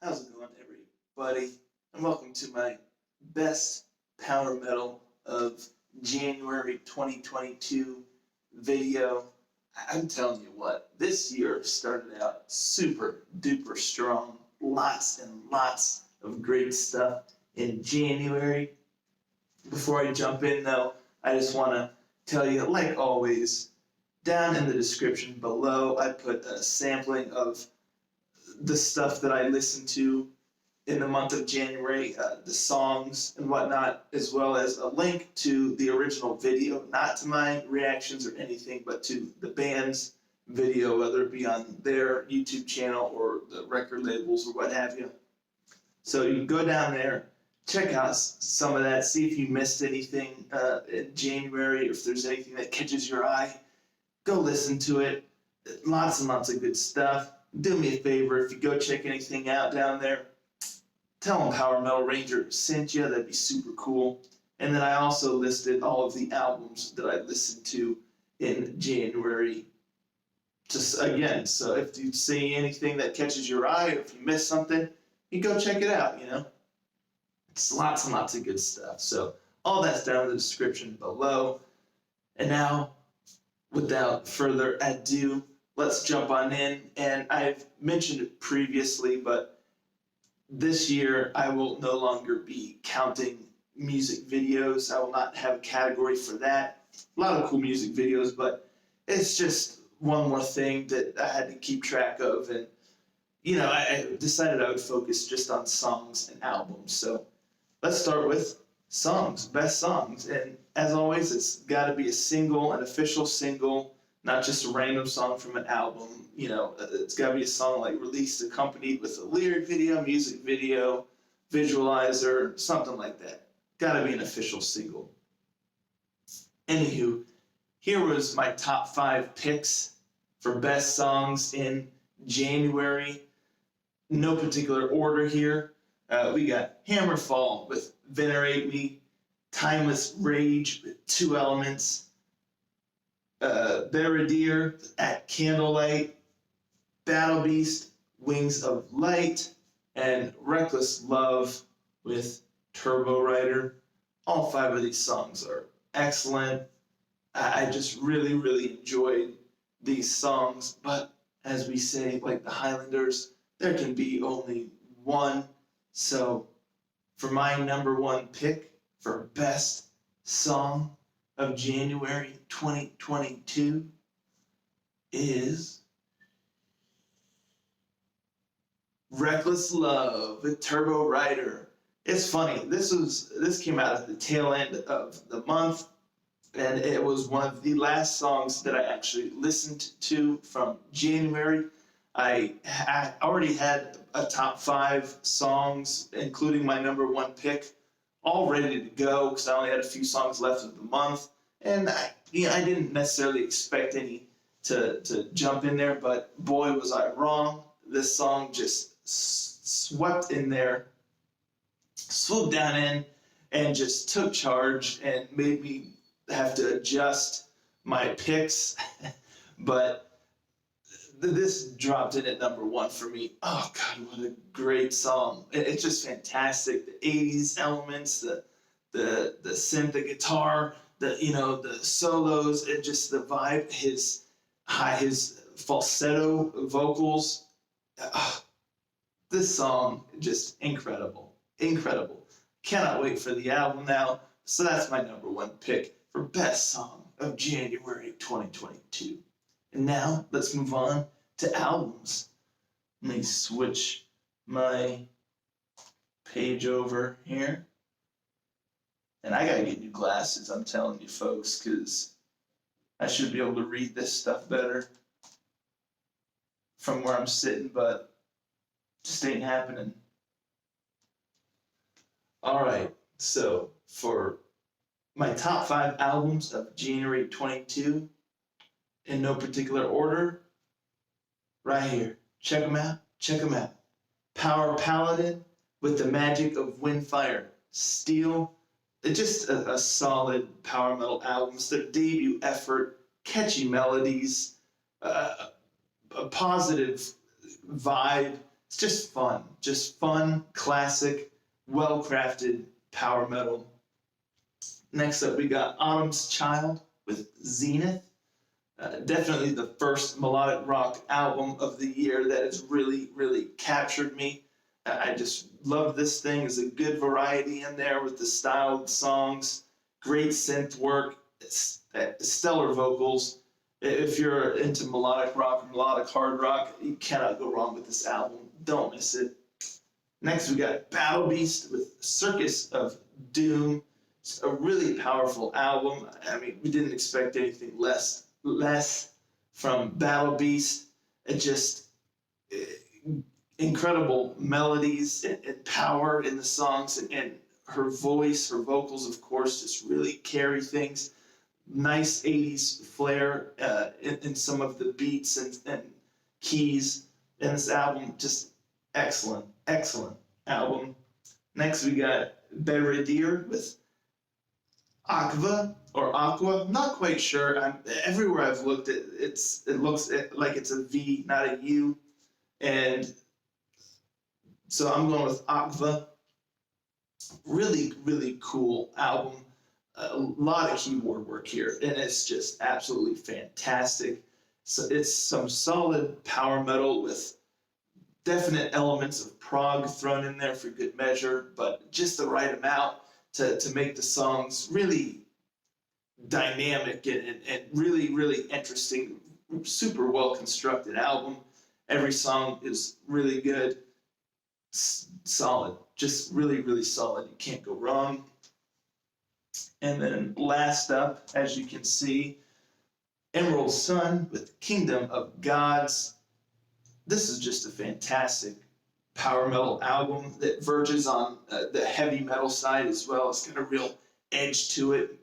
How's it going, everybody? And welcome to my best power metal of January 2022 video. I'm telling you what, this year started out super duper strong. Lots and lots of great stuff in January. Before I jump in, though, I just want to tell you, like always, down in the description below, I put a sampling of the stuff that I listened to in the month of January, the songs and whatnot, as well as a link to the original video, not to my reactions or anything, but to the band's video, whether it be on their YouTube channel or the record labels or what have you. So you can go down there, check out some of that, see if you missed anything in January, or if there's anything that catches your eye. Go listen to it. Lots and lots of good stuff. Do me a favor, if you go check anything out down there, tell them Power Metal Ranger sent you. That'd be super cool. And then I also listed all of the albums that I listened to in January. Just again, so if you see anything that catches your eye, or if you miss something, you go check it out, you know. It's lots and lots of good stuff. So all that's down in the description below. And now, without further ado, let's jump on in. And I've mentioned it previously, but this year I will no longer be counting music videos. I will not have a category for that. A lot of cool music videos, but it's just one more thing that I had to keep track of. And, you know, I decided I would focus just on songs and albums. So let's start with songs, best songs. And as always, it's got to be a single, an official single, not just a random song from an album. You know, it's got to be a song like released accompanied with a lyric video, music video, visualizer, something like that. Got to be an official single. Anywho, here was my top 5 picks for best songs in January. No particular order here. We got Hammerfall with Venerate Me, Timeless Rage with 2 Elements, Beriedir at Candlelight, Battle Beast, Wings of Light, and Reckless Love with Turbo Rider. All 5 of these songs are excellent. I just really, really enjoyed these songs, but as we say, like the Highlanders, there can be only one. So for my number 1 pick for best song of January 2022 is Reckless Love with Turbo Rider. It's funny, this came out at the tail end of the month, and it was one of the last songs that I actually listened to from January. I already had a top 5 songs, including my number 1 pick, all ready to go because I only had a few songs left of the month. And I didn't necessarily expect any to jump in there, but boy, was I wrong. This song just swept in there, swooped down in, and just took charge and made me have to adjust my picks. But this dropped in at number 1 for me. Oh God, what a great song! It's just fantastic. The 80s elements, the synth, the guitar, the solos, and just the vibe. His falsetto vocals. This song, just incredible. Cannot wait for the album now. So that's my number 1 pick for best song of January 2022. And now let's move on to albums. Let me switch my page over here. And I gotta get new glasses, I'm telling you folks, because I should be able to read this stuff better from where I'm sitting, but just ain't happening. All right, so for my top 5 albums of January 22, in no particular order, right here. Check them out. Power Paladin with the magic of Windfyre. Steel. It's just a solid power metal album. It's their debut effort. Catchy melodies. A positive vibe. it's just fun, classic, well-crafted power metal. Next up, we got Autumn's Child with Zenith. Definitely the first melodic rock album of the year that has really, really captured me. I just love this thing. There's a good variety in there with the styled songs, great synth work, stellar vocals. If you're into melodic rock, melodic hard rock, you cannot go wrong with this album. Don't miss it. Next, we got Battle Beast with Circus of Doom. It's a really powerful album. I mean, we didn't expect anything less from Battle Beast. It just incredible melodies and power in the songs, and her voice, her vocals, of course, just really carry things. Nice 80s flair in some of the beats and keys in this album. Just excellent album. Next, we got Beriedir with AQVA or AQVA. I'm not quite sure. Everywhere I've looked, it looks like it's a V, not a U, and so I'm going with AQVA. Really, really cool album. A lot of keyboard work here, and it's just absolutely fantastic. So it's some solid power metal with definite elements of prog thrown in there for good measure, but just the right amount to make the songs really dynamic and really, really interesting. Super well constructed album. Every song is really good. Solid. Just really, really solid. You can't go wrong. And then last up, as you can see, Emerald Sun with Kingdom of Gods. This is just a fantastic power metal album that verges on the heavy metal side as well. It's got a real edge to it.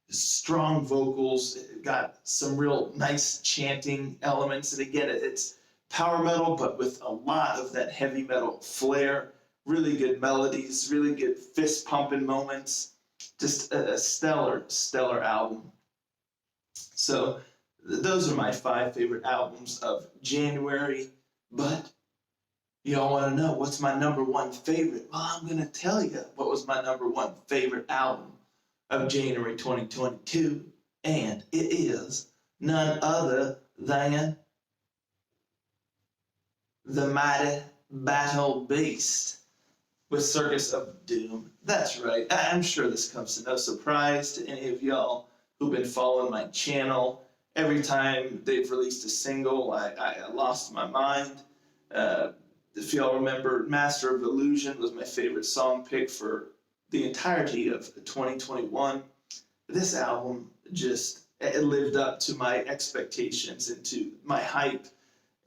Strong vocals. It got some real nice chanting elements. And again, it's power metal, but with a lot of that heavy metal flair. Really good melodies, really good fist pumping moments. Just a stellar album. So those are my 5 favorite albums of January. But y'all want to know what's my number 1 favorite? Well, I'm going to tell you what was my number 1 favorite album of January 2022. And it is none other than the mighty Battle Beast with Circus of Doom. That's right. I'm sure this comes to no surprise to any of y'all who've been following my channel. Every time they've released a single, I lost my mind. If y'all remember, Master of Illusion was my favorite song pick for the entirety of 2021. This album it lived up to my expectations and to my hype,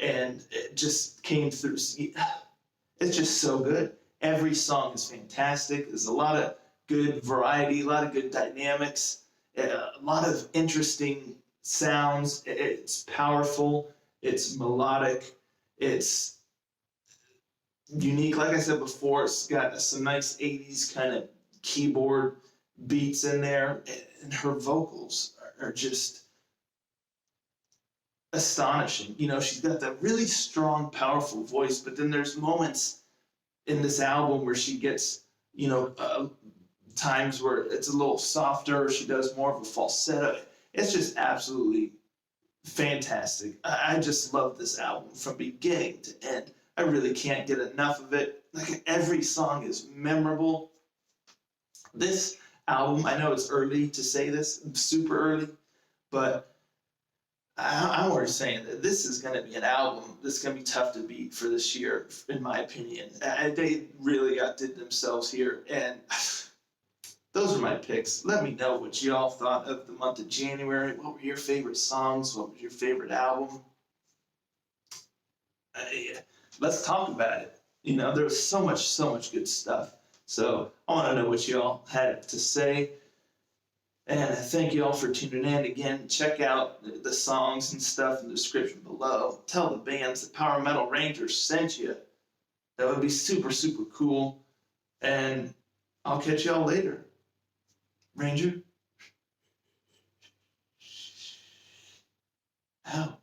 and it just came through. It's just so good. Every song is fantastic. There's a lot of good variety, a lot of good dynamics, a lot of interesting sounds. It's powerful. It's melodic. It's unique. Like I said before, it's got some nice 80s kind of keyboard beats in there. And her vocals are just astonishing. You know, she's got that really strong, powerful voice, but then there's moments in this album where she gets, times where it's a little softer, she does more of a falsetto. It's just absolutely fantastic. I just love this album from beginning to end. I really can't get enough of it. Like, every song is memorable. This album, I know it's early to say this, super early, but I'm already saying that this is going to be an album that's going to be tough to beat for this year, in my opinion. They really outdid themselves here, and those are my picks. Let me know what y'all thought of the month of January. What were your favorite songs? What was your favorite album? Let's talk about it. There's so much good stuff. So I want to know what y'all had to say. And thank you all for tuning in. Again, check out the songs and stuff in the description below. Tell the bands that Power Metal Rangers sent you. That would be super, super cool. And I'll catch y'all later. Ranger? Out.